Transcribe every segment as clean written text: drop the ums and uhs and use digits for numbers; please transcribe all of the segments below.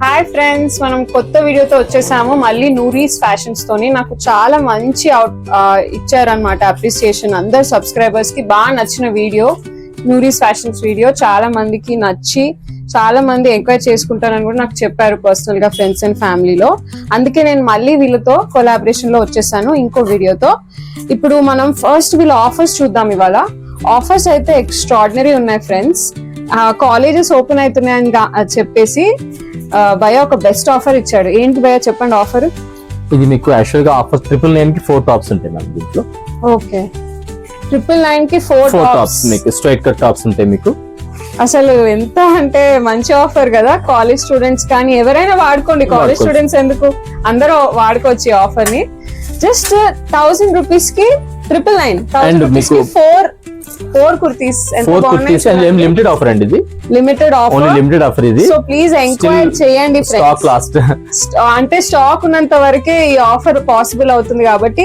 Hi friends, మనం కొత్త వీడియోతో వచ్చేసాము మళ్ళీ నూరీస్ ఫ్యాషన్స్ తోని. నాకు చాలా మంచి ఇచ్చారనమాట అప్రిసియేషన్. అందరు సబ్స్క్రైబర్స్ కి బాగా నచ్చిన వీడియో నూరీస్ ఫ్యాషన్స్ వీడియో. చాలా మందికి నచ్చి చాలా మంది ఎంక్వైరీ చేసుకుంటారని కూడా నాకు చెప్పారు పర్సనల్ గా, ఫ్రెండ్స్ అండ్ ఫ్యామిలీలో. అందుకే నేను మళ్ళీ వీళ్ళతో కొలాబరేషన్ లో వచ్చేసాను ఇంకో వీడియోతో. ఇప్పుడు మనం ఫస్ట్ వీళ్ళ ఆఫర్స్ చూద్దాం. ఇవాళ ఆఫర్స్ అయితే ఎక్స్ట్రాడినరీ ఉన్నాయి ఫ్రెండ్స్. కాలేజెస్ ఓపెన్ అవుతున్నాయని చెప్పేసి భయ ఒక బెస్ట్ ఆఫర్ ఇచ్చాడు. ఏంటి భయ చెప్పండి ఆఫర్? ఇది మీకు యాక్చువల్ గా ఆఫర్ 999 కి 4 టాప్స్ ఉంటాయి మ్యామ్ దీంట్లో. ఓకే, 999 కి 4 టాప్స్ మీకు స్ట్రైట్ కట్ టాప్స్ ఉంటాయి మీకు. అసలు ఎంత అంటే మంచి ఆఫర్ కదా. కాలేజ్ స్టూడెంట్స్ కానీ ఎవరైనా వాడుకోండి. కాలేజ్ స్టూడెంట్స్ ఎందుకు, అందరూ వాడుకోవచ్చు ఈ ఆఫర్ ని. జస్ట్ 1000 రూపీస్ కి 999 4 కుర్తీస్. లిమిటెడ్ ఆఫర్ అండి ఇది. లిమిటెడ్ ఆఫర్ ఇది. సో ప్లీజ్ ఎంక్వైరీ చేయండి స్టాక్ లాస్ట్ అంటే స్టాక్ ఉన్నంత వరకే ఈ ఆఫర్ పాసిబుల్ అవుతుంది కాబట్టి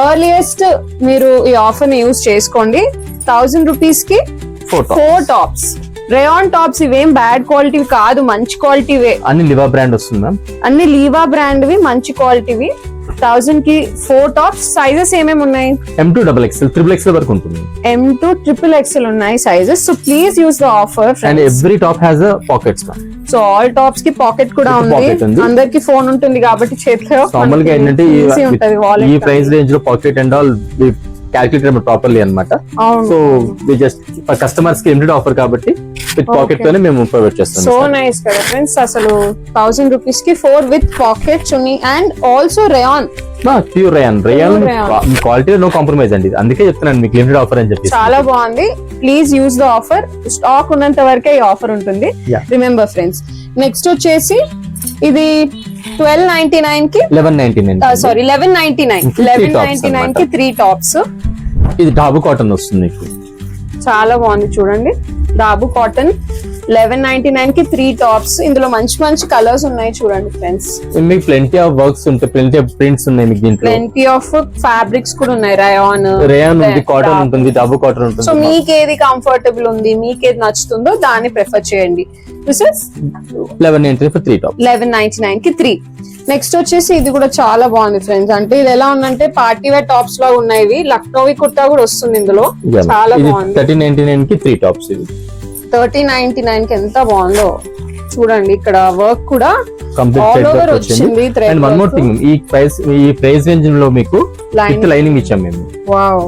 ఎర్లియస్ట్ మీరు ఈ ఆఫర్ ని యూజ్ చేసుకోండి. 1000 రూపీస్ కి 4 టాప్స్. రేయాన్ టాప్స్ ఇవేం బ్యాడ్ క్వాలిటీ కాదు, మంచి క్వాలిటీవే. అన్ని లివా బ్రాండ్ వస్తుంది మ్యామ్. అన్ని లీవా బ్రాండ్ వి, మంచి క్వాలిటీవి. 1000 కి 4 టాప్స్. సైజెస్ ఏమేమి ఉన్నాయి? M2 XXL, XXL వరకు ఉంటుంది. M2 XXL ఉన్నాయి sizes. So please use the offer. And every top has a pockets. So all tops కి పాకెట్ కూడా ఉంది. అందరికి ఫోన్ ఉంటుంది కాబట్టి చేతిలో నార్మల్ గా ఏంటంటే ఈ ప్రైస్ రేంజ్ లో pocket and all calculator properly అన్నమాట. So we just for customers కి లిమిటెడ్ ఆఫర్ కాబట్టి విత్ పాకెట్ తోనే మేము ప్రొవైడ్ చేస్తాం. సో నైస్ కదా ఫ్రెండ్స్. అసలు 1000 రూపీస్ కి 4 విత్ పాకెట్ చున్నీ and also rayon. Pure rayon quality no compromise అండి. అందుకే చెప్తున్నాను మీకు లిమిటెడ్ ఆఫర్ అని చెప్పి. చాలా బాగుంది. Please use the offer. Stock ఉన్నంత వరకే ఈ ఆఫర్ ఉంటుంది. Remember friends. నెక్స్ట్ వచ్చేసి ఇది 1199 కి 1199 కి 3 టాప్స్. ఇది డాబు కాటన్ వస్తుంది మీకు. చాలా బాగుంది చూడండి. డాబు కాటన్ 1199 కి 3 టాప్స్. ఇందులో మంచి మంచి కలర్స్ ఉన్నాయి చూడండి ఫ్రెండ్స్. మీకు ప్లెంటీ ఆఫ్ వర్క్స్ ఉంటాయి, ప్లెంటీ ఆఫ్ ప్రింట్స్ ఉన్నాయి మీకు దీంట్లో. ప్లెంటీ ఆఫ్ ఫ్యాబ్రిక్స్ కూడా ఉన్నాయి. రేయాన్ ఉంది, కాటన్ ఉంటుంది, డాబు కాటన్ ఉంటుంది. సో మీకు ఏది కంఫర్టబుల్ ఉంది, మీకు ఏది నచ్చుతుందో దాన్ని ప్రిఫర్ చేయండి. This is 1199 for 3 tops. 1199 కి 3. నెక్స్ట్ వచ్చేసి ఇది కూడా చాలా బాగుంది ఫ్రెండ్స్. అంటే ఇది ఎలా ఉందంటే పార్టీ వేర్ టాప్స్ లో ఉన్నాయి. లక్నోవి కుర్తా కూడా వస్తుంది ఇందులో. చాలా బాగుంది. 1399 కి 3 టాప్స్. ఇది 1399 కి ఎంత బాగుందో చూడండి. ఇక్కడ వర్క్ కూడా ఆల్ ఓవర్ వచ్చింది. అండ్ వన్ మోర్ థింగ్, ఈ ప్రైస్ రేంజ్ లో మీకు లైనింగ్ ఇచ్చాం మేము. వావ్,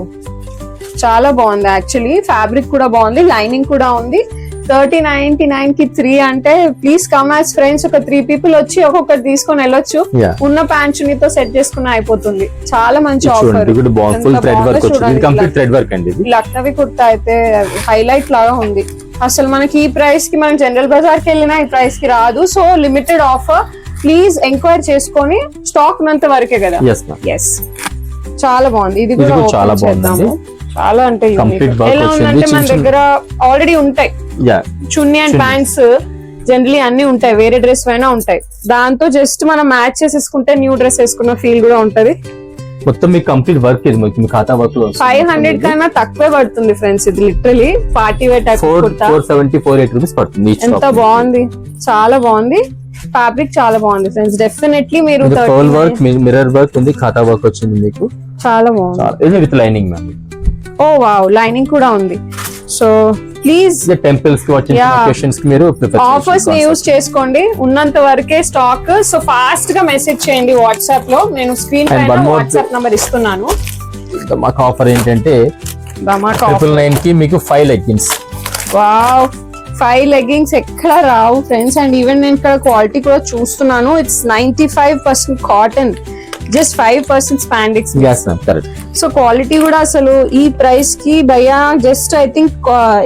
చాలా బాగుంది. యాక్చువల్లీ ఫ్యాబ్రిక్ కూడా బాగుంది, లైనింగ్ కూడా ఉంది. 1399 కి 3 అంటే ప్లీజ్ కమ్ యాజ్ ఫ్రెండ్స్. ఒక 3 పీపుల్ వచ్చి ఒక్కొక్కటి తీసుకొని వెళ్ళొచ్చు. ఉన్న ప్యాంట్ చున్నీతో సెట్ చేసుకున్న అయిపోతుంది. చాలా మంచి ఆఫర్. లక్నవి కుర్తా అయితే హైలైట్ లాగా ఉంది. అసలు మనకి ఈ ప్రైస్ కి మనం జనరల్ బజార్ కి వెళ్ళినా ఈ ప్రైస్ కి రాదు. So limited offer. Please enquiry చేసుకొని స్టాక్ ఉన్నంత వరకే కదా. ఎస్, చాలా బాగుంది. ఇది కూడా చాలా బాగుంది. చాలా అంటే ఎలా ఉందంటే మన దగ్గర ఆల్రెడీ ఉంటాయి చున్నీ అండ్ ప్యాంట్స్. జనరలీ అన్ని ఉంటాయి, వేరే డ్రెస్ అయినా ఉంటాయి. దాంతో జస్ట్ మనం మ్యాచ్ చేసేసుకుంటే న్యూ డ్రెస్ వేసుకున్న ఫీల్ కూడా ఉంటది. మొత్తం మీకు కంప్లీట్ వర్క్ ఇది మీకు ఖాతా వర్క్ 500 కన్నా తక్కువే పడుతుంది ఫ్రెండ్స్. ఇది literally party wear type 470-480 rupees పడుతుంది. ఎంత బాగుంది, చాలా బాగుంది. ఫ్యాబ్రిక్ చాలా బాగుంది ఫ్రెండ్స్. డెఫినెట్లీ మీరు ఫుల్ వర్క్, మిర్రర్ వర్క్ ఉంది, ఖాతా వర్క్ వచ్చింది మీకు. చాలా బాగుంది. ఇది with lining ma'am. Oh wow, lining కూడా ఉంది. సో ప్లీజ్ టెంపుల్స్ కి వచ్చిన అకేషన్స్ కి మీరు ఆఫర్స్ ని యూజ్ చేసుకోండి. ఉన్నంత వరకే స్టాక్. సో ఫాస్ట్ గా మెసేజ్ చేయండి వాట్సాప్ లో. నేను స్క్రీన్ పైన వాట్సాప్ నంబర్ ఇస్తున్నాను. మాకు ఆఫర్ ఏంటంటే 999 కి మీకు 5 లెగ్గిన్స్. వావ్, 5 లెగ్గింగ్స్ ఎక్కడ రావు ఫ్రెండ్స్. అండ్ ఈవెన్ నేను ఇక్కడ క్వాలిటీ కూడా చూస్తున్నాను. It's 95% cotton, just 5% spandex. So quality కూడా అసలు ఈ ప్రైస్ కి భయ్యా జస్ట్ ఐ థింక్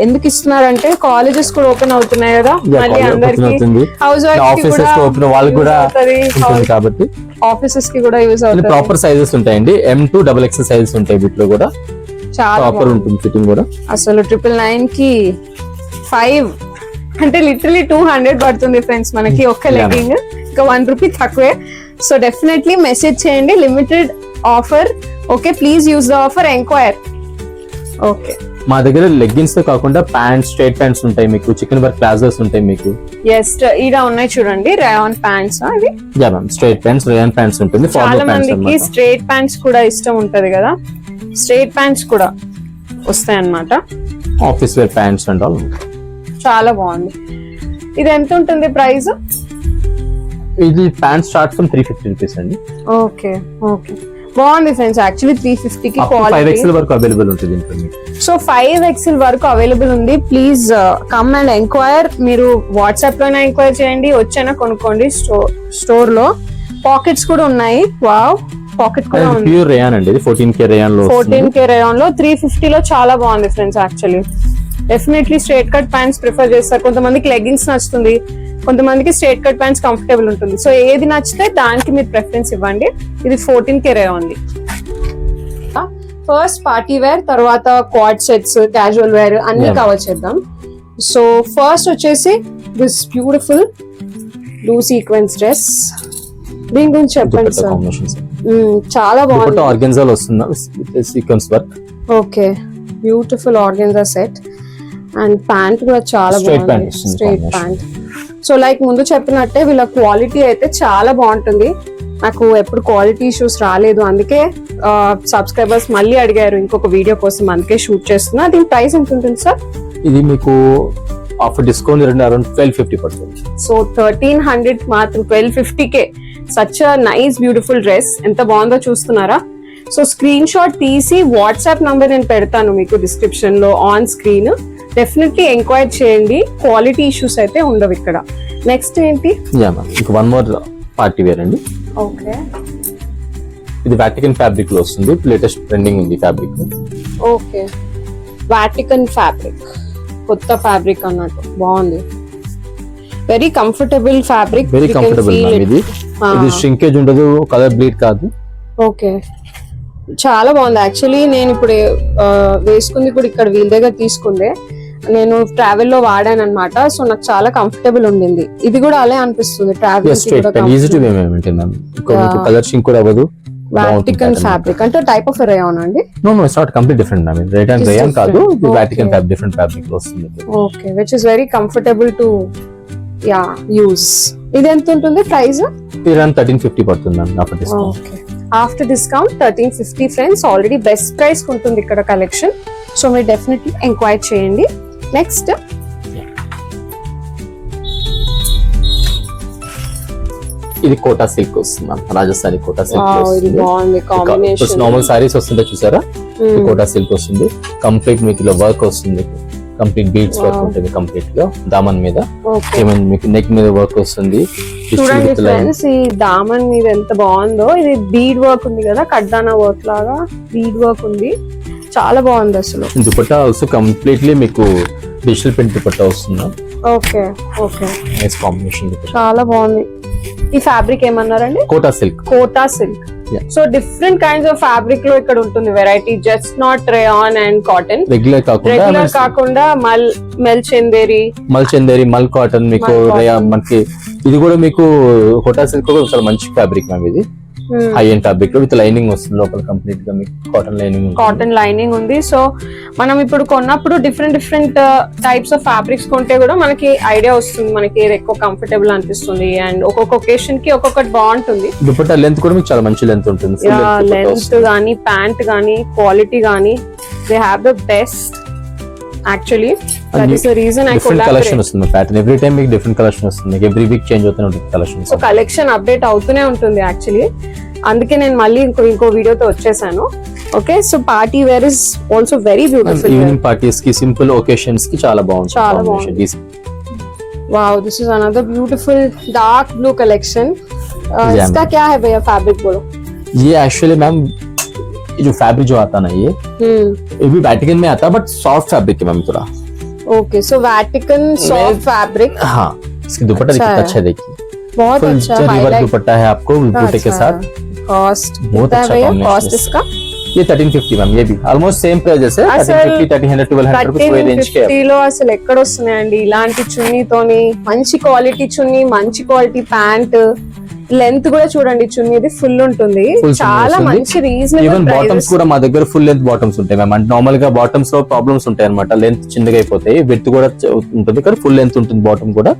ఎందుకు ఇస్తున్నారంటే కాలేజెస్ కూడా ఓపెన్ అవుతున్నాయి కదా, మళ్ళీ అందరికి హౌస్ వైఫ్ కూడా కాబట్టి ఆఫీసెస్ కి కూడా యూజ్ అవుతుంది. ప్రాపర్ సైజెస్ ఉంటాయండి. M2 XXL సైజెస్ ఉంటాయి వీటిలో కూడా. చాలా ప్రాపర్ ఉంటుంది ఫిట్టింగ్ కూడా. అసలు 999 కి 5 అంటే లిటరలీ 200 పడుతుంది ఫ్రెండ్స్ మనకి ఒక్క లెగ్గింగ్. ఇంకా 1 రూపీ తక్కువే. సో డెఫినెట్లీ మెసేజ్ చేయండి. Limited offer. Okay, please use the offer. Enquire. Okay. మా దగ్గర లెగ్గిన్స్ తో కాకుండా ప్యాంట్స్, స్ట్రైట్ ప్యాంట్స్ ఉంటాయి మీకు, చికెన్ వర్క్ ప్లాజోస్ ఉంటాయి మీకు. ఎస్, ఈడ ఉన్నాయి చూడండి రేయాన్ ప్యాంట్స్. అవి yeah ma'am, straight pants, rayon pants ఉంటుంది. చాలా మందికి స్ట్రైట్ ప్యాంట్స్ కూడా ఇష్టం ఉంటది కదా, స్ట్రైట్ ప్యాంట్స్ కూడా వస్తాయి అన్నమాట. Office wear pants and all. చాలా బాగుంది. ఇది ఎంత ఉంటుంది ప్రైస్? ఇది ప్యాంట్ స్టార్ట్ ఫ్రమ్ 350 రూపీస్ అండి. ఓకే ఓకే, బాగుంది ఫ్రెండ్స్. యాక్చువల్లీ 350 కి 5XL వరకు అవైలబుల్ ఉంటుంది దీంట్లో. సో 5XL వరకు అవైలబుల్ ఉంది. Please come and enquire. మీరు వాట్సాప్ లోనే ఎంక్వైర్ చేయండి, వచ్చైనా కొనుక్కోండి స్టోర్ లో. పాకెట్స్ కూడా ఉన్నాయి. వావ్, పాకెట్ కూడా ఉంది. ప్యూర్ రేయాన్ అండి, ఇది 14K రేయాన్ లో. 14K రేయాన్ లో 350 లో చాలా బాగుంది friends. Actually definitely straight cut pants prefer చేస్తారు. కొంతమందికి లెగ్గిన్స్ నచ్చుతుంది, కొంతమందికి స్ట్రైట్ కట్ ప్యాంట్స్ కంఫర్టబుల్ ఉంటుంది. సో ఏది నచ్చితే దానికి మీరు ప్రిఫరెన్స్ ఇవ్వండి. ఇది 14K రేయాన్ ఉంది. ఫస్ట్ పార్టీ వేర్, తర్వాత క్వాడ్ సెట్స్, క్యాజువల్ వేర్ అన్ని కవర్ చేద్దాం. సో ఫస్ట్ వచ్చేసి this beautiful blue sequence dress. దీని గురించి చెప్పండి సార్. చాలా బాగుంది. ఆర్గెన్జా వస్తుంది sequence work. Okay, beautiful organza set and pant కూడా చాలా బాగుంది, స్ట్రైట్ ప్యాంట్. సో లైక్ ముందు చెప్పినట్టే వీళ్ళ క్వాలిటీ అయితే చాలా బాగుంటుంది. నాకు ఎప్పుడు క్వాలిటీ ఇష్యూస్ రాలేదు, అందుకే సబ్స్క్రైబర్స్ మళ్ళీ అడిగారు ఇంకొక వీడియో కోసం, అందుకే షూట్ చేస్తున్నా. దీని ప్రైస్ ఎంత ఉంటుంది సార్? ఇది మీకు ఆఫర్ డిస్కౌంట్ అరౌండ్ 1250 పడుతుంది. సో 1300 మాత్రం 1250కే సచ్ నైస్ బ్యూటిఫుల్ డ్రెస్. ఎంత బాగుందో చూస్తున్నారా? సో స్క్రీన్ షాట్ తీసి వాట్సాప్ నంబర్ నేను పెడతాను మీకు డిస్క్రిప్షన్ లో ఆన్ స్క్రీన్. డెఫినెట్లీ ఎంక్వైర్ చేయండి, క్వాలిటీ ఇష్యూస్ అయితే ఉండవు ఇక్కడ. నెక్స్ట్ ఏంటి? వన్ మోర్ పార్టీ వేర్ అండి. ఓకే, ఇది వాటికన్ ఫ్యాబ్రిక్ లో వస్తుంది, లేటెస్ట్ ట్రెండింగ్ ఉంది ఫ్యాబ్రిక్. ఓకే, వాటికన్ ఫ్యాబ్రిక్, కొత్త ఫ్యాబ్రిక్ అన్నట్టు. బాగుంది, very comfortable fabric. Very comfortable ఇది ష్రింకేజ్ ఉండదు, కలర్ బ్లీడ్ కాదు. ఓకే, చాలా బాగుంది. యాక్చువల్లీ నేను ఇప్పుడు వేసుకుంది కూడా ఇక్కడ వీళ్ళ దగ్గర తీసుకుందే, నేను ట్రావెల్ లో వాడాను అనమాట. సో నాకు చాలా కంఫర్టబుల్ ఉండింది. ఇది కూడా అలా అనిపిస్తుంది ట్రావెల్. కలర్ షింక్ కూడా అవ్వదు. వాటికన్ ఫ్యాబ్రిక్ అంటే టైప్ ఆఫ్ రేయాన్ అండి? No no, it's not complete different. I mean rayon కాదు, ఇది వాటికన్ ఫ్యాబ్రిక్, డిఫరెంట్ ఫ్యాబ్రిక్ లో వస్తుంది. Okay, which is very comfortable to use. ఇది ఎంత ఉంటుంది ప్రైస్? ఇది 1350 పడుతుంది after discount. Okay, after discount 1350 friends. Already best price ఉంటుంది ఇక్కడ కలెక్షన్. సో మీరు డెఫినెట్లీ ఎంక్వైర్ చేయండి. నెక్స్ట్ ఇది కోటా సిల్క్ వస్తుంది, రాజస్థానీ కోటా సిల్క్. బాగుంది కాంబినేషన్. నార్మల్ సారీస్ వస్తుందో చూసారా, కోటా సిల్క్ వస్తుంది. కంప్లీట్ మీకు ఇలా వర్క్ వస్తుంది, కంప్లీట్ బీడ్స్ వర్క్ ఉంటుంది కంప్లీట్ గా దామన్ మీద. ఏమైనా మీకు నెక్ మీద వర్క్ వస్తుంది. చూడండి ఫ్రెండ్స్, ఈ దామన్ మీద ఎంత బాగుందో. ఇది బీడ్ వర్క్ ఉంది కదా, కడ్డానా వర్క్ లాగా బీడ్ వర్క్ ఉంది. చాలా బాగుంది అసలు. దుపట్టా ఆల్సో కంప్లీట్లీ మీకు డిజిటల్ ప్రింట్ దుపట్టా వస్తుంది. Okay okay, nice combination. చాలా బాగుంది. ఈ ఫ్యాబ్రిక్ ఏమన్నారండి? Kota silk. Kota silk. So different kinds of fabric లో ఇక్కడ ఉంటుంది variety. Just not rayon and cotton. Regular కాకుండా మల్ చందేరి, మల్ కాటన్ మీకు మనకి. ఇది కూడా మీకు కోటా సిల్క్ కూడా చాలా మంచి ఫ్యాబ్రిక్ మ్యామ్. ఇది హై ఎండ్ ఫ్యాబ్రిక్ లో విత్ లైనింగ్ వస్తుంది లోపల. కంప్లీట్ గా మీకు కాటన్ లైనింగ్ ఉంది. సో మనం ఇప్పుడు కొన్నప్పుడు డిఫరెంట్ టైప్స్ ఆఫ్ ఫ్యాబ్రిక్స్ కొంటే కూడా మనకి ఐడియా వస్తుంది, మనకి ఏది ఎక్కువ కంఫర్టబుల్ అనిపిస్తుంది. అండ్ ఒక్కొక్క ఒకేషన్ కి ఒక్కొక్కటి బాగుంటుంది. దుపట్టా లెంత్ కూడా మీకు చాలా మంచి లెంత్ ఉంటుంది. లెంత్ గానీ, ప్యాంట్ గానీ, క్వాలిటీ గానీ, they have the best. Actually that is the reason I collaborate. Collection వస్తుంది ప్యాటర్న్ ఎవ్రీ టైం మీకు డిఫరెంట్ కలెక్షన్ వస్తుంది. ఎవ్రీ వీక్ చేంజ్ అవుతూనే ఉంటుంది కలెక్షన్. సో కలెక్షన్ అప్డేట్ అవుతూనే ఉంటుంది యాక్చువల్లీ. అందుకే నేను మళ్ళీ ఇంకో వీడియోతో వచ్చేసాను. Okay, so party where is also very beautiful. Evening parties కి, సింపుల్ ఒకేషన్స్ కి చాలా బాగుంటుంది. చాలా బాగుంది. Wow, this is another beautiful dark blue collection. इसका क्या है भैया फैब्रिक बोलो? ये एक्चुअली मैम जो फैब्रिक जो आता ना ये भी वैटिकन में आता है, बट सॉफ्ट फैब्रिक है मैम थोड़ा. ओके, सो वैटिकन सॉफ्ट फैब्रिक. हाँ, इसकी दुपट्टा कितना अच्छा है, देखिए बहुत अच्छा हाईलाइट दुपट्टा है आपको बूटे के साथ. कॉस्ट बहुत अच्छा कॉस्ट इसका? ये 1350 मैम. ये भी ऑलमोस्ट सेम प्राइस जैसे 1350, 1300, 1200 रुपए रेंज के. 1350 లో అసలు ఎక్కడ వస్తున్నాయండి ఇలాంటి చున్నీతోని? మంచి క్వాలిటీ చున్నీ, మంచి క్వాలిటీ ప్యాంట్, లెంత్ కూడా చూడండి చున్నీది ఫుల్ ఉంటుంది, Full చాలా చున్నీ మంచి ఈవెన్ రీజనబుల్ బాటమ్స్ కూడా మా దగ్గర ఫుల్ లెంత్ బాటమ్స్ ఉంటాయి మ్యామ్. అంటే నార్మల్ గా బాటమ్స్ లో ప్రాబ్లమ్స్ ఉంటాయి అనమాట, లెంత్ చిన్నగా అయిపోతాయి, విడ్త్ కూడా ఉంటుంది, కానీ ఫుల్ లెంత్ ఉంటుంది బాటమ్ కూడా,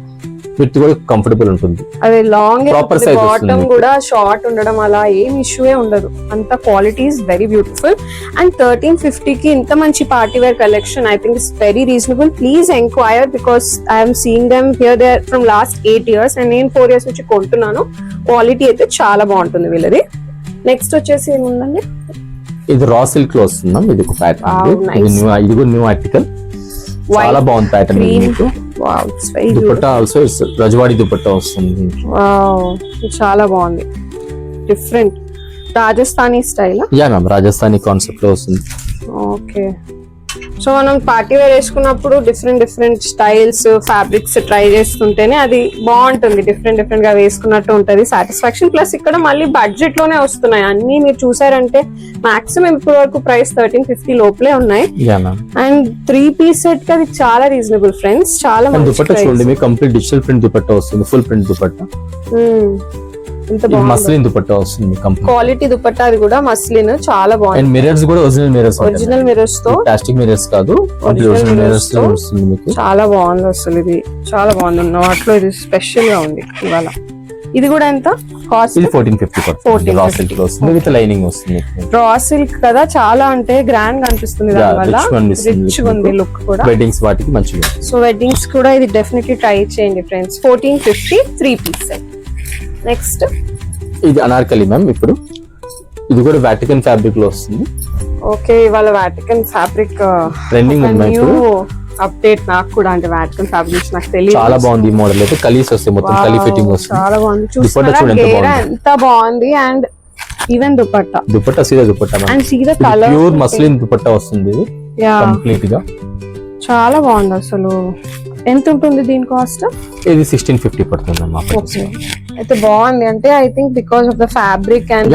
విడ్త్ కూడా కంఫర్టబుల్ ఉంటుంది. అది లాంగ్ Proper size బాటమ్ వస్తుంది. కూడా షార్ట్ ఉండడం అలా ఏం ఇష్యూే ఉండదు, అంత quality is very beautiful. And 1350 కి ఇంత మంచి party wear collection I think is very reasonable. Please enquire because I'm seeing them here there from last 8 years and నేను 4 years నుంచి కొంటున్నాను. క్వాలిటీ అయితే చాలా బాగుంటుంది వీళ్ళది. నెక్స్ట్ వచ్చేసి ఏముందండి, ఇది రా సిల్క్ లో వస్తుంది మ్యామ్. ఇది ఒక Wow, ప్యాటర్న్, nice. ఇది కూడా న్యూ ఆర్టికల్, చాలా బాగుంది ప్యాటర్న్. మీకు wow it's very dupatta also Rajwadi dupatta వస్తుంది. వావ్ చాలా బాగుంది, different Rajasthani style. Yeah ma'am, Rajasthani concept లో వస్తుంది. ఓకే, సో మనం పార్టీ వేర్ వేసుకున్నప్పుడు డిఫరెంట్ స్టైల్స్ ఫ్యాబ్రిక్స్ ట్రై చేస్తుంటేనే అది బాగుంటుంది, డిఫరెంట్ గా వేసుకున్నట్టు ఉంటది సాటిస్ఫాక్షన్. ప్లస్ ఇక్కడ మళ్ళీ బడ్జెట్ లోనే వస్తున్నాయి అన్ని, మీరు చూసారంటే మాక్సిమం ఇప్పటి వరకు ప్రైస్ 1350 లోపలే ఉన్నాయి. Yeah ma'am, and 3-piece set కి అది చాలా రీజనబుల్ ఫ్రెండ్స్, చాలా అండ్ మంచి దుపట్టా చూడండి, మీకు కంప్లీట్ డిజిటల్ ప్రింట్ దుపట్టా వస్తుంది, ఫుల్ ప్రింట్ దుపట్టా, ఎంత బాగుంది. మస్లిన్ దుపట్టా వస్తుంది కంప్లీట్. క్వాలిటీ దుపట్టా అది కూడా మస్లిన్ చాలా బాగుంది. అండ్ మిరర్స్ కూడా ఒరిజినల్ మిరర్స్, ఒరిజినల్ మిరర్స్ తో, ప్లాస్టిక్ మిరర్స్ కాదు, ఒరిజినల్ మిరర్స్ తో వస్తుంది మీకు. చాలా బాగుంది అసలు, ఇది చాలా బాగుంది. ఉన్న వాటిలో ఇది స్పెషల్ గా ఉంది ఇవాళ. ఇది కూడా ఎంత కాస్ట్? ఇది 1450 పడుతుంది. రా సిల్క్ లో వస్తుంది, విత్ లైనింగ్ వస్తుంది. రా సిల్క్ కదా, చాలా అంటే గ్రాండ్ గా అనిపిస్తుంది దానివల్ల, రిచ్ ఉంది లుక్ కూడా. వెడ్డింగ్స్ వాటికి మంచిగా. సో వెడ్డింగ్స్ కూడా ఇది డెఫినెట్లీ ట్రై చేయండి ఫ్రెండ్స్. 1450 3-piece set. నెక్స్ట్ ఇది అనార్కలి మ్యామ్. ఇప్పుడు ఇది కూడా వాటికన్ ఫ్యాబ్రిక్ లో వస్తుంది. ఓకే, ఇవాళ వాటికన్ ఫ్యాబ్రిక్ ట్రెండింగ్ ఉంది ఇప్పుడు. అప్డేట్ నాకు కూడా, అంటే వాటికన్ ఫ్యాబ్రిక్స్ నాకు తెలియదు. చాలా బాగుంది ఈ మోడల్ అయితే, కలీస్ వస్తాయి మొత్తం, కలీ ఫిట్టింగ్ వస్తుంది. చాలా బాగుంది, దుపట్టా చూస్తారా చూడండి ఎంత గేరా బాగుంది. ఎంత బాగుంది. అండ్ ఈవెన్ దుపట్టా, దుపట్టా సీదా dupatta ma'am. And see the colour, pure muslin dupatta వస్తుంది ఇది కంప్లీట్ గా. చాలా బాగుంది అసలు. ఎంత ఉంటుంది దీని కాస్ట్? ఇది 1650 పడుతుంది అమ్మా. ఓకే, అయితే బాగుంది. అంటే I think because of the fabric and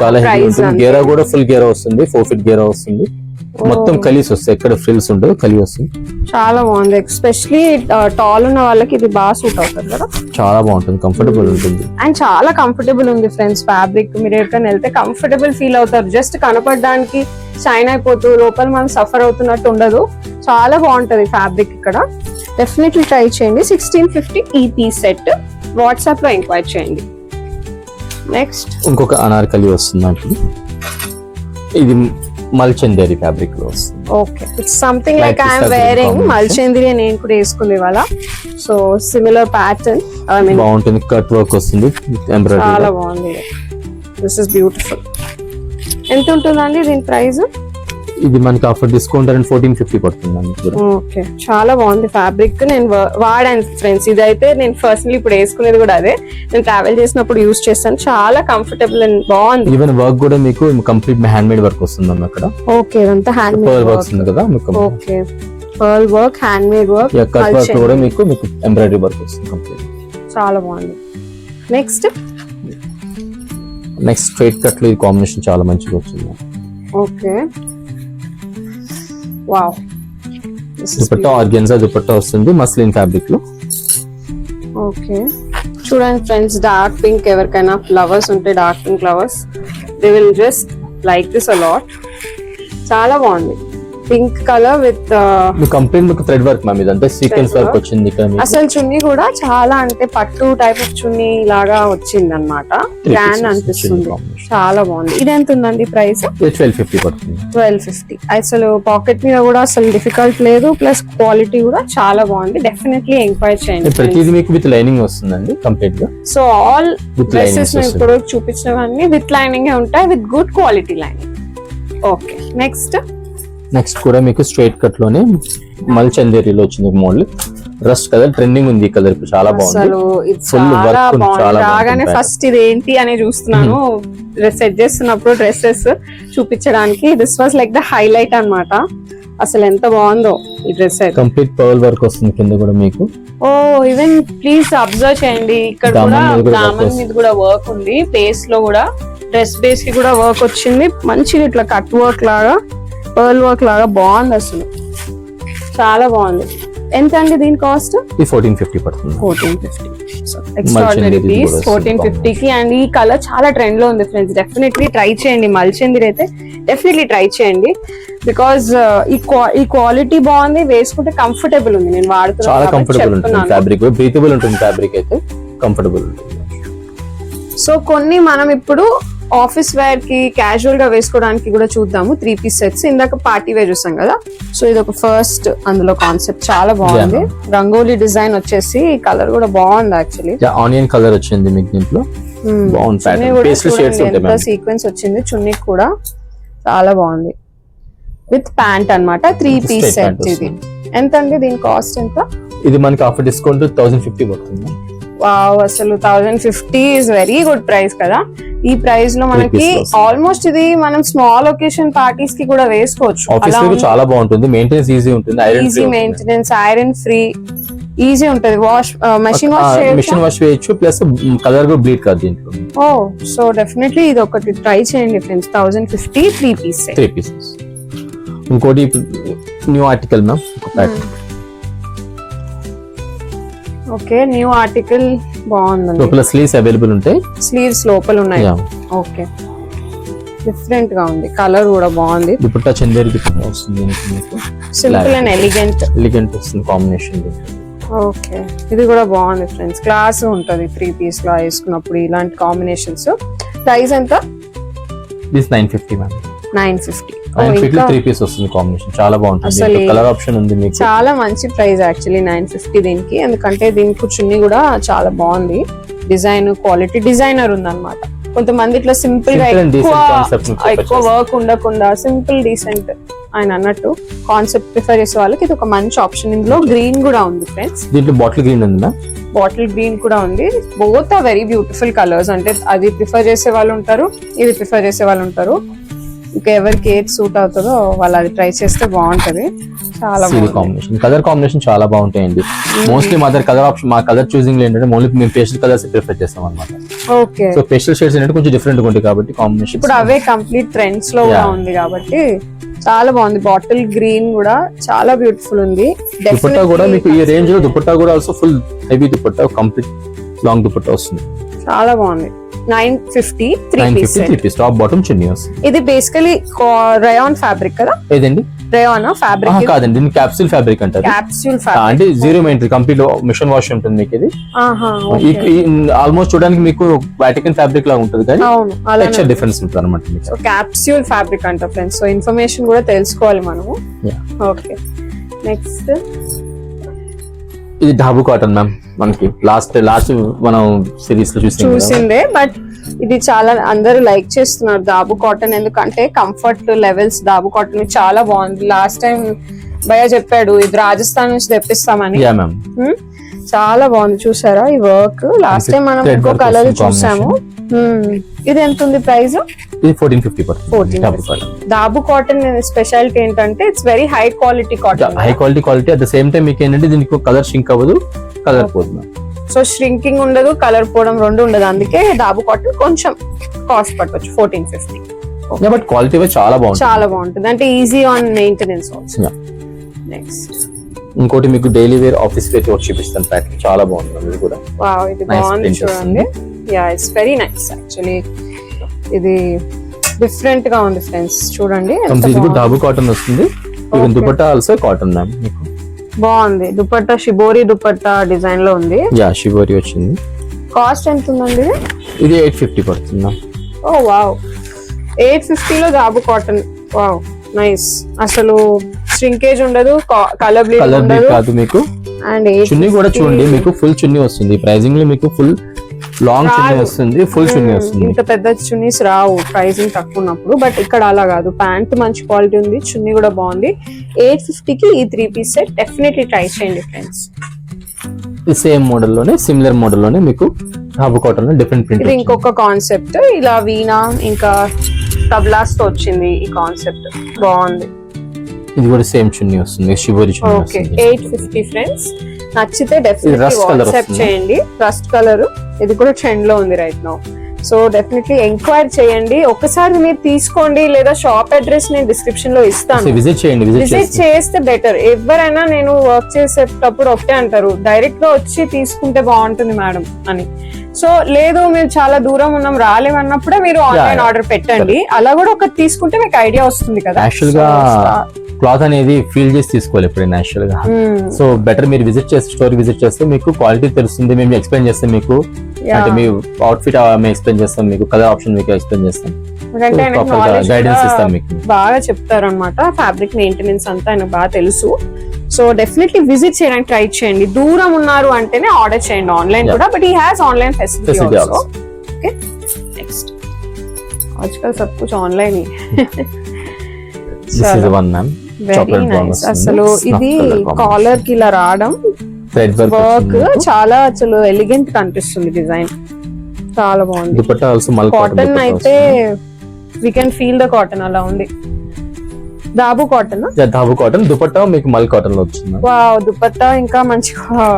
చాలా హెవీ ఉంటుంది. గేరా కూడా ఫుల్ గేరా వస్తుంది, 4 feet గేరా వస్తుంది, మొత్తం కలీస్ వస్తాయి, ఎక్కడ ఫ్రిల్స్ ఉండదు, కలి వస్తుంది. చాలా బాగుంది. ఎస్పెషలీ టాల్ ఉన్న వాళ్ళకి ఇది బాగా సూట్ అవుతుంది కదా, చాలా బాగుంటుంది, కంఫర్టబుల్ ఉంటుంది. అండ్ చాలా కంఫర్టబుల్ ఉంది ఫ్రెండ్స్ ఫ్యాబ్రిక్. మీరు ఎక్కడికైనా వెళ్తే కంఫర్టబుల్ ఫీల్ అవుతారు. జస్ట్ కనపడడానికి షైన్ అయిపోతూ లోపల మనం సఫర్ అవుతున్నట్టు ఉండదు. చాలా బాగుంటది ఫ్యాబ్రిక్ ఇక్కడ, డెఫినెట్లీ ట్రై చేయండి. 1650 ఈ పీస్ సెట్. వాట్సాప్ లో ఎంక్వైరీ చేయండి. నెక్స్ట్ ఇంకొక అనార్కలి వస్తుంది నాకు. ఇది మల్చందేరి ఫ్యాబ్రిక్ లో వస్తుంది. Okay, it's something like Like I'm this wearing combination. మల్చంద్రి, నేను కూడా వేసుకుంది ఇవాళ. So similar pattern, I mean బాగుంటుంది, కట్ వర్క్ వస్తుంది, చాలా ఎంబ్రాయిడరీ. బాగుంది. This is beautiful. ఎంత ఉంటుందండి దీని ప్రైస్? ఇది మనకి ఆఫర్ డిస్కౌంట్ అండ్ 1450 పడుతుంది మనకి కూడా. ఓకే, చాలా బాగుంది ఫ్యాబ్రిక్. నేను వాడాను ఫ్రెండ్స్, ఇదైతే నేను పర్సనలీ ఇప్పుడు వేసుకునేది కూడా అదే. నేను ట్రావెల్ చేసినప్పుడు యూజ్ చేస్తాను, చాలా కంఫర్టబుల్ అండ్ బాగుంది. ఈవెన్ వర్క్ కూడా మీకు కంప్లీట్ హ్యాండ్ మేడ్ వర్క్ వస్తుంది అన్న అక్కడ. ఓకే, ఇదంతా హ్యాండ్ పర్ల్ మేడ్ వర్క్ ఉంది కదా మీకు. Okay, pearl work, hand made work, cut work కూడా మీకు ఎంబ్రాయిడరీ వర్క్ వస్తుంది కంప్లీట్. చాలా బాగుంది. నెక్స్ట్ స్ట్రైట్ కట్ లో ఈ కాంబినేషన్ చాలా మంచిగా వచ్చింది. Okay, wow. Dupatta organza dupatta వస్తుంది మస్లిన్ ఫ్యాబ్రిక్ లో. ఓకే, చూడండి ఫ్రెండ్స్, డార్క్ పింక్ ఎవరికైనా ఫ్లవర్స్ ఉంటే, dark pink flowers, they will just like this a lot. చాలా బాగుంది, పింక్ కలర్ విత్ కంప్లీట్ మీకు థ్రెడ్ వర్క్ మ్యామ్. ఇదంతా సీక్వెన్స్ వర్క్ వచ్చింది ఇక్కడ మీకు. అసలు చున్నీ కూడా చాలా అంటే పట్టు టైప్ ఆఫ్ చున్నీ లాగా వచ్చింది అనమాట, గ్రాండ్ అనిపిస్తుంది. చాలా బాగుంది. ఇది ఎంత ఉందండి ప్రైస్? 1250 పడుతుంది. 1250. అసలు పాకెట్ మీద కూడా అసలు డిఫికల్ట్ లేదు, ప్లస్ క్వాలిటీ కూడా చాలా బాగుంది. డెఫినెట్లీ ఎంక్వైరీ చేయండి. ప్రతిదీ మీకు విత్ లైనింగ్ వస్తుందండి కంప్లీట్ గా. So all With dresses linings ఇప్పుడు చూపించినవన్నీ విత్ లైనింగ్ ఉంటాయి, with good quality lining. Okay, next కూడా మీకు స్ట్రైట్ కట్ లోనే మల్చందేరిలో వచ్చింది మోడల్. రస్ట్ కలర్ ట్రెండింగ్ ఉంది, ఈ కలర్ చాలా బాగుంది. అసలు ఇది Full చాలా work ఉంది, బాగుంది. చాలా రాగానే బాగుంది. ఫస్ట్ ఇది ఏంటి అని చూస్తున్నాను, సెట్ చేస్తున్నప్పుడు డ్రెస్సెస్ చూపించడానికి. This was like the highlight అన్నమాట. అసలు ఎంత బాగుందో ఈ డ్రెస్ అయితే. కంప్లీట్ పర్ల్ వర్క్ వస్తుంది కింద కూడా మీకు. ఓ, ఈవెన్ ప్లీజ్ అబ్జర్వ్ చేయండి, ఇక్కడ కూడా దామన్ మీద కూడా దామన్ work మీద కూడా వర్క్ ఉంది. బేస్ లో కూడా, డ్రెస్ బేస్ కి కూడా వర్క్ వచ్చింది. మంచిగా ఇట్లా కట్ వర్క్ లాగా, పర్ల్ వర్క్ లాగా బాగుంది అసలు, చాలా బాగుంది. ఎంత అండి దీని కాస్ట్? ఇది 1450 పడుతుంది. 1450. ఎక్స్ట్రాడినరీ ఇది పీస్ కూడా వస్తుంది 1450 కి. అండ్ ఈ కలర్ చాలా ట్రెండ్ లో ఉంది ఫ్రెండ్స్, డెఫినెట్లీ ట్రై చేయండి. మల్చందిర్ అయితే డెఫినెట్లీ ట్రై చేయండి, బికాస్ ఈ క్వాలిటీ బాగుంది, వేసుకుంటే కంఫర్టబుల్ ఉంది. నేను చాలా వాడుతున్నాను కంఫర్టబుల్ ఉంటుంది ఫ్యాబ్రిక్, బ్రీతబుల్ ఉంటుంది ఫ్యాబ్రిక్ అయితే, కంఫర్టబుల్ ఉంటుంది. సో కొన్ని మనం ఇప్పుడు ఆఫీస్ వేర్ కి క్యాజువల్ గా వేసుకోవడానికి కూడా చూద్దాము. 3 పీస్ సెట్స్, ఇందాక పార్టీ వేర్ చూసాం కదా. సో ఇది ఒక ఫస్ట్ అందులో కాన్సెప్ట్ చాలా బాగుంది. రంగోలీ డిజైన్ వచ్చేసి కలర్ కూడా బాగుంది యాక్చువల్లీ. ఆనియన్ కలర్ వచ్చింది మీకు దీంట్లో, బాగుంది ప్యాటర్న్, పేస్టల్ షేడ్స్ ఉంటాయి మ్యామ్. సీక్వెన్స్ వచ్చింది చున్నీ కూడా చాలా బాగుంది, విత్ ప్యాంట్ అన్నమాట. 3 పీస్ సెట్ ఇది. ఎంత అండి దీని కాస్ట్ ఎంత? ఇది మనకి ఆఫర్ డిస్కౌంట్ 1050 పడుతుంది. వావ్, అసలు 1050 ఇస్ వెరీ గుడ్ ప్రైస్ కదా. ఈ ప్రైస్ లో మనకి ఆల్మోస్ట్ ఇది మనం స్మాల్ ఒకేషన్ పార్టీస్ కి కూడా వేసుకోవచ్చు. ఆఫీస్ లో చాలా బాగుంటుంది, మెయింటెనెన్స్ ఈజీ ఉంటుంది, easy maintenance, iron free, easy ఉంటది. వాష్ మెషిన్ వాష్ చేయొచ్చు, ప్లస్ కలర్ కూడా బ్లీడ్ కాదు దీంట్లో. ఓ, సో డెఫినెట్లీ ఇది ఒకటి ట్రై చేయండి ఫ్రెండ్స్. 1050 3 పీసెస్. ఇంకోటి new article ma'am, okay new article బాగుంది. లోపల స్లీవ్స్ అవైలబుల్ ఉంటాయి, స్లీవ్స్ లోపల ఉన్నాయి. ఓకే, డిఫరెంట్ గా ఉంది, కలర్ కూడా బాగుంది. దుపట్టా చందేరి దుపట్టా వస్తుంది మీకు, సింపుల్ అండ్ ఎలిగెంట్ వస్తుంది కాంబినేషన్. ఓకే, ఇది కూడా బాగుంది ఫ్రెండ్స్, క్లాస్ ఉంటది 3 పీస్ లో వేసుకున్నప్పుడు ఇలాంటి కాంబినేషన్స్. ప్రైస్ ఎంత? This 950 ma'am. 950 3 పీస్ వస్తుంది కాంబినేషన్, చాలా బాగుంటుంది. కలర్ ఆప్షన్ ఉంది మీకు, చాలా మంచి ప్రైస్ యాక్చువల్లీ 950 దీనికి. ఎందుకంటే దీనికి చున్నీ కూడా చాలా బాగుంది, డిజైన్ క్వాలిటీ, డిజైనర్ ఉంది అనమాట. కొంతమంది ఇట్లా సింపుల్ గా ఎక్కువ వర్క్ ఉండకుండా సింపుల్ డీసెంట్ ఆయన అన్నట్టు కాన్సెప్ట్ ప్రిఫర్ చేసే వాళ్ళకి ఇది ఒక మంచి ఆప్షన్. ఇందులో గ్రీన్ కూడా ఉంది ఫ్రెండ్స్, దీంట్లో బాటిల్ గ్రీన్ ఉంది, బాటిల్ గ్రీన్ కూడా ఉంది. Both are very beautiful colours. అంటే అది ప్రిఫర్ చేసే వాళ్ళు ఉంటారు, ఇది ప్రిఫర్ చేసే వాళ్ళు ఉంటారు. ఇంకా ఎవరికి ఏది సూట్ అవుతుందో వాళ్ళు అది ట్రై చేస్తే బాగుంటది. చాలా కాంబినేషన్, కలర్ కాంబినేషన్ చాలా బాగుంటాయండి. మోస్ట్లీ మా కలర్ ఆప్షన్, మా కలర్ చూసింగ్ ఏంటంటే ఓన్లీ మేము పేస్టల్ కలర్స్ ప్రిఫర్ చేస్తాం అనమాట. ఓకే, సో పేస్టల్ షేడ్స్ ఏంటంటే కొంచెం డిఫరెంట్ ఉంటాయి కాబట్టి కాంబినేషన్ ఇప్పుడు అవే కంప్లీట్ ట్రెండ్స్ లో కూడా ఉంది కాబట్టి చాలా బాగుంది. బాటిల్ గ్రీన్ కూడా చాలా బ్యూటిఫుల్ ఉంది. దుపట్టా కూడా మీకు ఈ రేంజ్ లో దుపట్టా కూడా also full heavy dupatta, complete long dupatta వస్తుంది, చాలా బాగుంది. 950 3 పీస్ టాప్ బాటమ్ చున్నీ వస్తుంది. ఇది బేసికలీ రయాన్ ఫ్యాబ్రిక్ కదా? ఏదండి రయాన్ ఫ్యాబ్రిక్ కాదండి, దీన్ని క్యాప్సూల్ ఫ్యాబ్రిక్ అంటారు. క్యాప్సూల్ ఫ్యాబ్రిక్ అంటే zero maintenance, complete machine wash ఉంటుంది మీకు. ఇది ఆల్మోస్ట్ చూడడానికి మీకు వాటికన్ ఫ్యాబ్రిక్ లాగా ఉంటుంది, కానీ టెక్స్చర్ డిఫరెన్స్ ఉంటుంది అనమాట. సో క్యాప్సూల్ ఫ్యాబ్రిక్ అంట ఫ్రెండ్స్. సో ఇన్ఫర్మేషన్ కూడా తెలుసుకోవాలి మనము. ఓకే, నెక్స్ట్ ఇది డాబు కాటన్ మ్యామ్. మనకి లాస్ట్ మనం సిరీస్ లో చూసిందే, బట్ ఇది చాలా అందరూ లైక్ చేస్తున్నారు దాబు కాటన్. ఎందుకంటే కంఫర్ట్ లెవెల్స్ దాబు కాటన్ చాలా బాగుంది. లాస్ట్ టైం భయ చెప్పాడు ఇది రాజస్థాన్ నుంచి తెప్పిస్తామని. చాలా బాగుంది, చూసారా ఈ వర్క్? లాస్ట్ టైం మనం ఇంకో కలర్ చూసాము. ఇది ఎంత ఉంది ప్రైస్? ఇది 1450. దాబు కాటన్ స్పెషాలిటీ ఏంటంటే it's very high quality cotton. High quality at the same time మీకు ఏంటంటే దీనికి కలర్ షింక్ అవ్వదు, కలర్ పోదు. సో షింకింగ్ ఉండదు, కలర్ పోవడం రెండు ఉండదు. అందుకే దాబు కాటన్ కొంచెం కాస్ట్ పట్టవచ్చు 1450. బట్ క్వాలిటీ చాలా బాగుంటుంది, చాలా బాగుంటుంది. అంటే easy on maintenance also. Next ఇంకోటి మీకు డైలీ వేర్ ఆఫీస్ వేర్ వచ్చి చూపిస్తాను ప్యాటర్న్, చాలా బాగుంది. ఇది కూడా వావ్, ఇది బాగుంది చూడండి. Yeah, it's very nice actually. ఇది డిఫరెంట్ గా ఉంది ఫ్రెండ్స్, చూడండి. ఇది కూడా డాబు కాటన్ వస్తుంది. Even dupatta also cotton ma'am. మీకు బాగుంది దుపట్టా, షిబోరి దుపట్టా డిజైన్ లో ఉంది. యా, షిబోరి వచ్చింది. కాస్ట్ ఎంత ఉందండి? ఇది 850 పడుతుంది మ్యామ్. ఓ వావ్, 850 లో దాబు కాటన్. Wow, nice. అసలు ష్రింకేజ్ ఉండదు, కలర్ బ్లీడ్ కాదు మీకు. అండ్ చున్నీ కూడా చూడండి, మీకు ఫుల్ చున్నీ వస్తుంది. ప్రైజింగ్ లో మీకు ఫుల్ లాంగ్ చున్నీ వస్తుంది, ఫుల్ చున్నీ వస్తుంది. ఇంత పెద్ద చున్నీస్ రావు ప్రైజింగ్ తక్కువ ఉన్నప్పుడు. బట్ ఇక్కడ అలా కాదు, ప్యాంట్ మంచి క్వాలిటీ ఉంది, చున్నీ కూడా బాగుంది. 850 కి ఈ 3 పీస్ సెట్ డెఫినెట్లీ ట్రై చేయండి ఫ్రెండ్స్. ఈ సేమ్ మోడల్ లోనే, సిమిలర్ మోడల్ లోనే మీకు డాబు కాటన్ లో డిఫరెంట్ ప్రింట్. ఇది ఇంకొక కాన్సెప్ట్, ఇలా వీణా ఇంకా తబ్లాస్ తో వచ్చింది ఈ కాన్సెప్ట్, బాగుంది. ఇది కూడా సేమ్ చున్నీ వస్తుంది, షిబోరి చున్నీ. Okay, 850 friends. నచ్చితే డెఫినెట్లీ వాట్సాప్ చేయండి. రస్ట్ కలర్, ఇది కూడా ట్రెండ్ లో ఉంది right now. So definitely enquiry చేయండి. ఒకసారి మీరు తీసుకోండి, లేదా షాప్ అడ్రస్ నేను డిస్క్రిప్షన్ లో ఇస్తాను, విజిట్ చేయండి. విజిట్ చేస్తే బెటర్. ఎవరైనా నేను వర్క్ చేసేటప్పుడు ఒకటే అంటారు, డైరెక్ట్ గా వచ్చి తీసుకుంటే బాగుంటుంది మేడం అని. సో లేదు మీరు చాలా దూరం ఉన్నాం రాలేమన్నప్పుడే మీరు ఆన్లైన్ ఆర్డర్ పెట్టండి. అలా కూడా ఒకటి తీసుకుంటే మీకు ఐడియా వస్తుంది కదా. యాక్చువల్ గా క్లాత్ అనేది ఫీల్ చేసి తీసుకోవాలి ఎప్పుడైనా యాక్చువల్ గా. సో బెటర్ మీరు విజిట్ చేస్తే, స్టోర్ విజిట్ చేస్తే మీకు క్వాలిటీ తెలుస్తుంది. మేము ఎక్స్ప్లెయిన్ చేస్తాం మీకు, అంటే మీ అవుట్ఫిట్ మేము ఎక్స్ప్లెయిన్ చేస్తాం, మీకు కలర్ ఆప్షన్ మీకు ఎక్స్ప్లెయిన్ చేస్తాం, గైడెన్స్ ఇస్తాం మీకు. బాగా చెప్తారు అనమాట. ఫ్యాబ్రిక్ మెయింటెనెన్స్ అంతా ఆయనకు బాగా తెలుసు. సో డెఫినెట్లీ విజిట్ చేయడానికి ట్రై చేయండి. దూరం ఉన్నారు అంటేనే ఆర్డర్ చేయండి ఆన్లైన్ కూడా, but he has online facility also. Okay, next ఆजकल सब कुछ ऑनलाइन ही. This is the one ma'am. Very nice. అసలు ఇది కాలర్ కి ఇలా రావడం వర్క్ చాలా అసలు ఎలిగెంట్ కనిపిస్తుంది. డిజైన్ చాలా బాగుంది. దుపట్టా ఆల్సో మల్ కాటన్ అయితే we can feel the cotton అలా ఉంది. దాబు కాటన్, దాబు కాటన్ దుపట్టా మీకు మల్ కాటన్ లో వచ్చింది. వావ్, దుపట్టా ఇంకా మంచిగా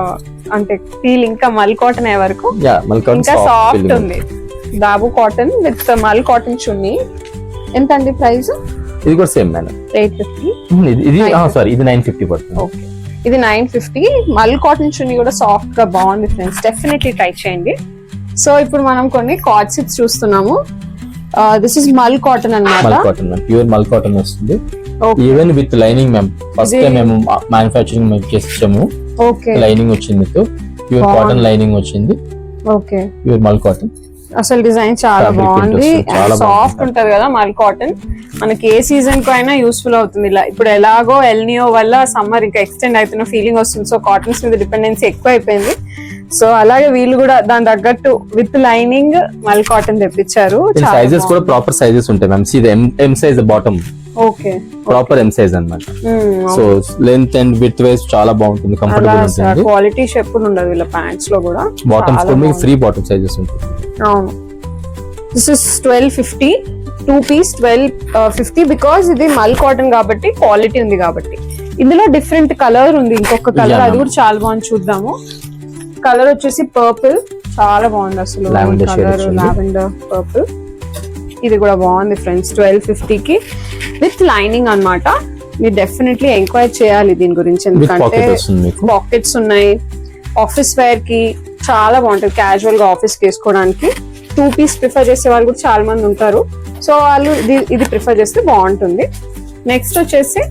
అంటే ఫీల్ ఇంకా మల్ కాటన్ అయ్యే వరకు ఇంకా సాఫ్ట్ ఉంది. దాబు కాటన్ విత్ మల్ కాటన్ చున్నీ. ఎంత అండి ప్రైస్? ఇది కూడా సేమ్ మేడం, 850. ఇది సారీ ఇది 950 పడుతుంది. ఓకే, ఇది 950. మల్ కాటన్ చున్నీ కూడా సాఫ్ట్ గా బాగుంది ఫ్రెండ్స్, డెఫినెట్లీ ట్రై చేయండి. సో ఇప్పుడు మనం కొన్ని కార్డ్ సెట్స్ చూస్తున్నాము. దిస్ ఇస్ మల్ కాటన్ అన్నమాట. మల్ కాటన్ ప్యూర్ మల్ కాటన్ వస్తుంది. Even with lining ma'am. First time మేము మ్యానుఫ్యాక్చరింగ్ మేము చేసాము. ఓకే, లైనింగ్ వచ్చింది మీకు, ప్యూర్ కాటన్ లైనింగ్ వచ్చింది. ఓకే, ప్యూర్ మల్ కాటన్. అసలు డిజైన్ చాలా బాగుంది, సాఫ్ట్ ఉంటది కదా మల్ కాటన్. మనకి ఏ సీజన్ కు అయినా యూస్ఫుల్ అవుతుంది. ఇలా ఇప్పుడు ఎలాగో ఎల్నియో వల్ల సమ్మర్ ఇంకా ఎక్స్టెండ్ అవుతున్న ఫీలింగ్ వస్తుంది. సో కాటన్స్ మీద డిపెండెన్సీ ఎక్కువ అయిపోయింది. సో అలాగే వీళ్ళు కూడా దాని తగ్గట్టు విత్ లైనింగ్ మల్ కాటన్ తెప్పించారు. సైజెస్ కూడా ప్రాపర్ సైజెస్ ఉంటాయి ma'am. See M size bottom. Okay, proper M size అన్నమాట. So length and width wise చాలా బాగుంటుంది, కంఫర్టబుల్ ఉంటుంది. క్వాలిటీ షేప్ ఉండదు వీళ్ళ ప్యాంట్స్ లో కూడా. బాటమ్స్ కూడా మీకు ఫ్రీ బాటమ్ సైజెస్ ఉంటాయి. అవును. This is 1250. 2 పీస్ 1250 బికాస్ ఇది మల్ కాటన్ కాబట్టి క్వాలిటీ ఉంది కాబట్టి. ఇందులో డిఫరెంట్ కలర్ ఉంది, ఇంకొక కలర్ అది కూడా చాలా బాగుంది. చూద్దాము. కలర్ వచ్చేసి పర్పుల్, చాలా బాగుంది అసలు. Colour lavender purple. ఇది కూడా బాగుంది ఫ్రెండ్స్. 1250కి విత్ లైనింగ్ అన్నమాట. మీరు డెఫినెట్లీ ఎంక్వైరీ చేయాలి దీని గురించి, ఎందుకంటే పాకెట్స్ ఉన్నాయి. ఆఫీస్ వేర్ కి చాలా బాగుంటుంది, క్యాజువల్ గా ఆఫీస్ కి వేసుకోవడానికి. 2 పీస్ ప్రిఫర్ చేసే వాళ్ళు కూడా చాలా మంది ఉంటారు. సో వాళ్ళు ఇది ప్రిఫర్ చేస్తే బాగుంటుంది. నెక్స్ట్ వచ్చేసి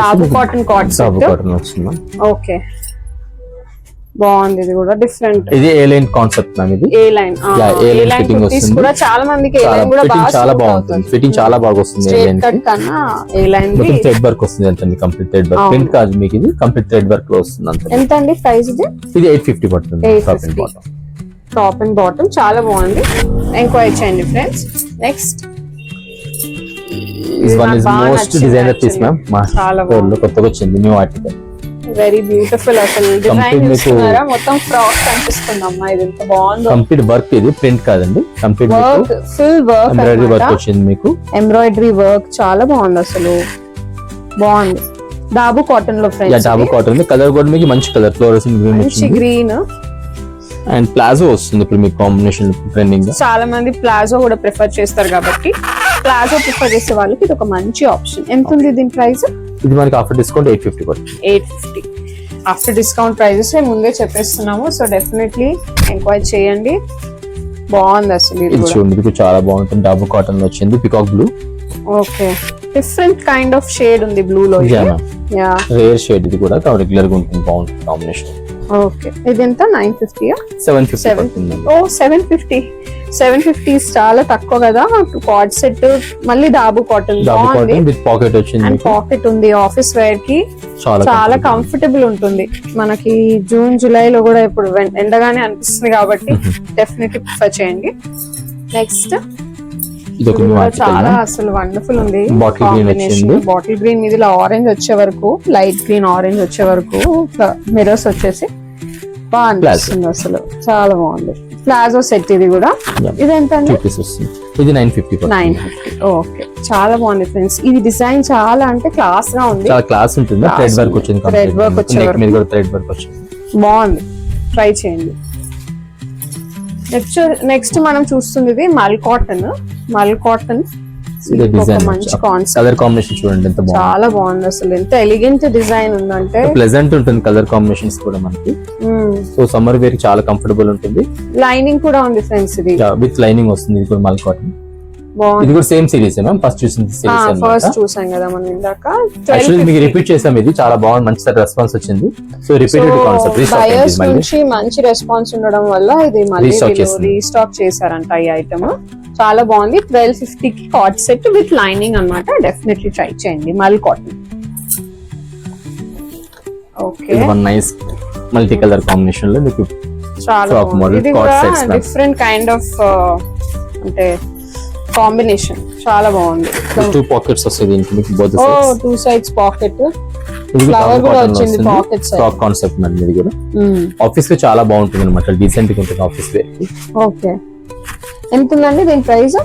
దాబు కాటన్ కార్డ్ సెట్. ఓకే, బాగుంది. ఇది కూడా డిఫరెంట్. ఇది ఏ లైన్ కాన్సెప్ట్ మ్యామ్. ఇది ఏ లైన్ ఫిట్టింగ్ వస్తుంది కూడా చాలా మందికి. ఏ లైన్ కూడా చాలా బాగుంటుంది, ఫిట్టింగ్ చాలా బాగా వస్తుంది. ఏ లైన్ కన్నా ఏ లైన్ థ్రెడ్ వర్క్ వస్తుంది. అంతే, కంప్లీట్ థ్రెడ్ వర్క్. ప్రింట్ కాదు మీకు, ఇది కంప్లీట్ థ్రెడ్ వర్క్ లో వస్తుంది. అంతే. ఎంత అండి ప్రైస్ ఇది? ఇది 850 పడుతుంది. టాప్ అండ్ బాటమ్ చాలా బాగుంది, ఎంక్వైరీ చేయండి friends. Next this one is most designer piece ma'am. మా స్టోర్ లో కొత్తగా వచ్చింది న్యూ ఆర్టికల్. Very beautiful. అసలు డిజైన్ చూస్తున్నారా, మొత్తం ఫ్రాక్ కనిపిస్తుంది అమ్మా. ఇది ఎంత బాగుంది. కంప్లీట్ వర్క్, ఇది ప్రింట్ కాదండి, complete work, full work, embroidery work వచ్చింది మీకు. ఎంబ్రాయిడరీ వర్క్ చాలా బాగుంది అసలు, బాగుంది. దాబు కాటన్ లో ఫ్రెండ్స్. దాబు కాటన్ కలర్ కూడా మీకు మంచి కలర్, ఫ్లోరసెంట్ గ్రీన్ మంచి గ్రీన్. అండ్ ప్లాజో వస్తుంది ఇప్పుడు మీకు కాంబినేషన్ ట్రెండింగ్. చాలా మంది ప్లాజో కూడా ప్రిఫర్ చేస్తారు కాబట్టి ప్లాజో ప్రిఫర్ చేసే వాళ్ళకి ఇది ఒక మంచి ఆప్షన్. ఎంత ఉంది దీని ప్రైస్? ఇది మనకి ఆఫ్టర్ డిస్కౌంట్ 850 పడుతుంది. 850 ఆఫ్టర్ డిస్కౌంట్ ప్రైజెస్ ముందే చెప్పేస్తున్నాము. సో డెఫినెట్లీ ఎంక్వైరీ చేయండి, బాగుంది అసలు. ఇది చూడండి, ఇది చాలా బాగుంటుంది. డాబు కాటన్ లో వచ్చింది, peacock blue. Okay, different kind of shade ఉంది బ్లూ లో. రేర్ షేడ్ ఇది కూడా, రెగ్యులర్ గా ఉంటుంది, బాగుంటుంది కాంబినేషన్. ఓకే, ఇది ఎంత? 950. 750. ఓ 750 చాలా తక్కువ కదా. కార్డ్ సెట్ మళ్ళీ దాబు కాటన్ బాగుంది, విత్ పాకెట్ వచ్చింది, అండ్ పాకెట్ ఉంది. ఆఫీస్ వేర్ కి చాలా కంఫర్టబుల్ ఉంటుంది. మనకి జూన్ జూలై లో కూడా ఇప్పుడు ఎండగానే అనిపిస్తుంది కాబట్టి డెఫినెట్లీ ప్రిఫర్ చేయండి. నెక్స్ట్ చాలా అసలు వండర్ఫుల్ ఉంది. బాటిల్ గ్రీన్ మీద ఇలా ఆరెంజ్ వచ్చే వరకు, లైట్ గ్రీన్ ఆరెంజ్ వచ్చే వరకు మిర్రర్స్ వచ్చేసి బాగా అనిపిస్తుంది అసలు, చాలా బాగుంది. ప్లాజో సెట్ ఇది కూడా. ఇది ఎంత అండి? ఇది 950. 950. ఓకే, చాలా బాగుంది ఫ్రెండ్స్. ఇది డిజైన్ చాలా అంటే క్లాస్ గా ఉంది, చాలా క్లాస్ ఉంటుంది. థ్రెడ్ వర్క్ వచ్చింది, థ్రెడ్ వర్క్ వచ్చింది, థ్రెడ్ వర్క్ వచ్చింది, బాగుంది. ట్రై చేయండి. నెక్స్ట్ మనం చూస్తుంది ఇది మల్ కాటన్. ఇది డిజైన్ మంచి కాన్సెప్ట్. కలర్ కాంబినేషన్ చూడండి ఎంత బాగుంది, చాలా బాగుంది అసలు. ఎంత ఎలిగెంట్ డిజైన్ ఉందంటే ప్లెజెంట్ ఉంటుంది కలర్ కాంబినేషన్స్ కూడా మనకి. సో సమ్మర్ వేర్ చాలా కంఫర్టబుల్ ఉంటుంది. లైనింగ్ కూడా ఉంది ఫ్రెండ్స్, ఇది విత్ లైనింగ్ వస్తుంది. ఇది కూడా మల్ కాటన్. బాగుంది. ఇది కూడా సేమ్ సిరీస్ మ్యామ్, ఫస్ట్ చూసిన సిరీస్. ఫస్ట్ చూసాం కదా మనం ఇందాక. యాక్చువల్లీ మీకు రిపీట్ చేసాం, ఇది చాలా బాగుంది, మంచి రెస్పాన్స్ వచ్చింది. సో రిపీటెడ్ కాన్సెప్ట్ బయర్స్ నుంచి మంచి రెస్పాన్స్ ఉండడం వల్ల ఇది మళ్ళీ రీస్టాక్ చేశారంట ఈ ఐటమ్. చాలా బాగుంది. 1250 కి కాట్ సెట్ విత్ లైనింగ్ అన్నమాట. డెఫినెట్లీ ట్రై చేయండి మల్ cotton. Okay, one nice multi colour combination లో మీకు చాలా ఫ్రాక్ మోడల్ ఇది కాట్ కూడా సెట్స్. డిఫరెంట్ కైండ్ ఆఫ్ అంటే కాంబినేషన్ చాలా బాగుంది. 2 పాకెట్స్ వస్తాయి దీనికి మీకు బోత్ ఓ సైడ్స్. 2 సైడ్స్ పాకెట్, ఇది ఫ్లవర్ కూడా వచ్చింది పాకెట్ సైడ్. ఫ్రాక్ కాన్సెప్ట్ మరి ఇది కూడా ఆఫీస్ లో చాలా బాగుంటుంది అనమాట, డీసెంట్ గా ఉంటుంది ఆఫీస్ వేర్ కి. ఓకే, ఎంత ఉందండి దీని ప్రైస్?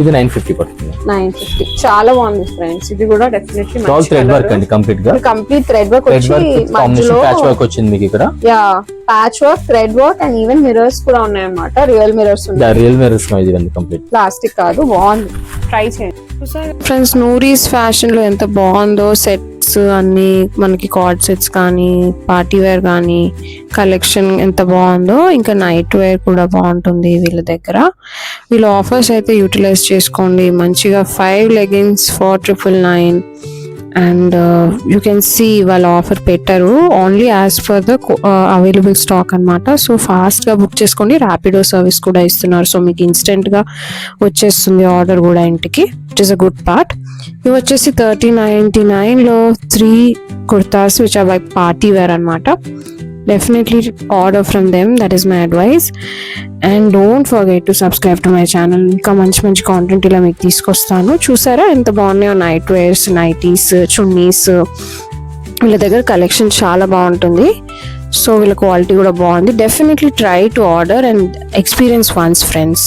ఇది 950 పడుతుంది. 950. చాలా బాగుంది ఫ్రెండ్స్. ఇది కూడా డెఫినెట్లీ ఆల్ థ్రెడ్ వర్క్ అండి, కంప్లీట్ గా కంప్లీట్ థ్రెడ్ వర్క్ థ్రెడ్ వచ్చి వర్క్ మధ్యలో కాంబినేషన్ ప్యాచ్ వర్క్ వచ్చింది మీకు ఇక్కడ. Yeah, patch work, thread work and even mirrors కూడా ఉన్నాయన్నమాట. రియల్ మిర్రర్స్ ఉన్నాయి, రియల్ మిర్రర్స్ ఇది కంప్లీట్ ప్లాస్టిక్ కాదు. బాగుంది, ట్రై చేయండి ఫ్రెండ్స్. నూరీస్ ఫ్యాషన్ లో ఎంత బాగుందో. సెట్స్ అన్ని మనకి కార్డ్ సెట్స్ కానీ పార్టీ వేర్ కానీ కలెక్షన్ ఎంత బాగుందో. ఇంకా నైట్ వేర్ కూడా బాగుంటుంది వీళ్ళ దగ్గర. వీళ్ళ ఆఫర్స్ అయితే యూటిలైజ్ చేసుకోండి మంచిగా. 5 leggings 4999 and you can see వాళ్ళ ఆఫర్ పెట్టారు only as per the available stock అనమాట. సో ఫాస్ట్గా బుక్ చేసుకోండి. ర్యాపిడో సర్వీస్ కూడా ఇస్తున్నారు, సో మీకు ఇన్స్టెంట్గా వచ్చేస్తుంది ఆర్డర్ కూడా ఇంటికి. It is a good part. ఇవి వచ్చేసి 3099లో 3 kurtas which are like party wear అనమాట. Definitely order from them, that is my advice. And don't forget to subscribe to my channel. ఇంకా మంచి మంచి కాంటెంట్ ఇలా మీకు తీసుకొస్తాను. చూసారా ఎంత బాగున్నాయో నైట్ వేర్స్, నైటీస్, చున్నీస్. వీళ్ళ దగ్గర కలెక్షన్ చాలా బాగుంటుంది. సో వీళ్ళ క్వాలిటీ కూడా బాగుంది. Definitely try to order and experience once friends.